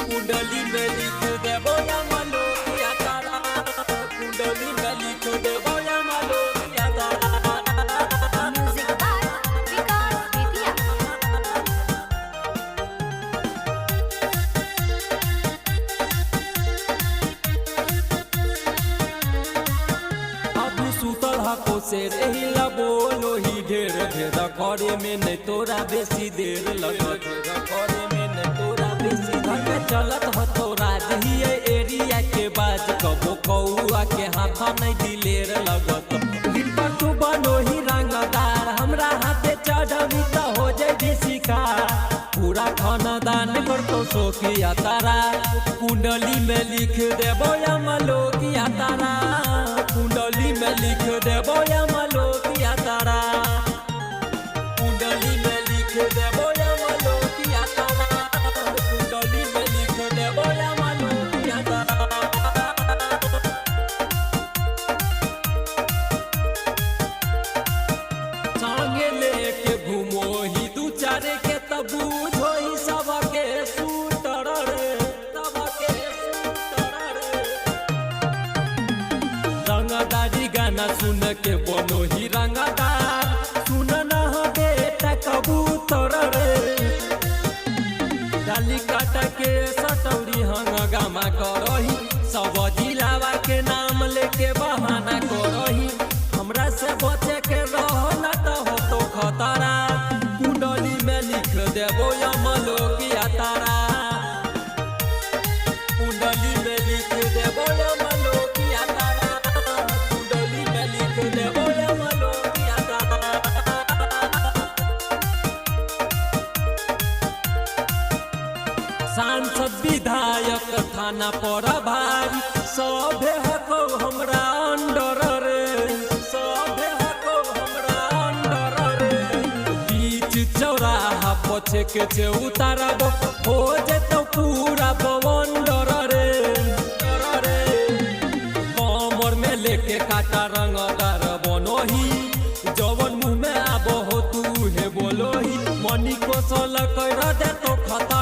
कुंडली में लिख देबो यमलो किया तारा कुंडली में लिख देबो यमलो किया तारा। म्यूजिक बाय विकास बेतिया। अभी सुतल हको से रही ला बोलो ही ढेर ढेर करे में नहीं तोरा बेसी देर लगत करे में नहीं तोरा बेसी घर में चलत हो तोरा जही एरिया के बाज कबो कौआ के हाथ नहीं दिलेर लगत दिन पर तू बनो ही रंगदार हमरा हाथे चढ़ी तो हो जाए शिकार पूरा खानदान कर तो सोकिया तारा कुंडली में लिख देबो यमलो किया तारा कुंडली में लिख देबो यमलो किया तारा कुंडली में लिख देबो यमलो किया तारा कुंडली में लिख देबो यमलो किया तारा। संगे लेके घूमो ही दू चारे के तबू धोई सबके सूटर रे सबके सूटर रे रंगदारी गाना सुन के बनो ही रंगदार सुन न बेटा कबूतर रे डाली काटा के सटौरी हंगामा करही सब जिलावा के नाम लेके बहाना करही हमरा से बचे के रहना तो हो तो खतरा कुंडली में लिख देबो यमलो किया तारा कुंडली में लिख देबो यमलो किया तारा कुंडली में लिख देबो यमलो किया तारा। सांसद विधायक थाना पर भारी सभे हको हमरा अंडर रे सभे हको हमरा अंडर रे बीच चौराहा पछे के छे उतारब हो जेतो पूरा बवंडर रे कमर में लेके काटा रंगदार बनोही जवन मुँह में आबो हो तू हे बोलोही मनी को सल कर दे तो खता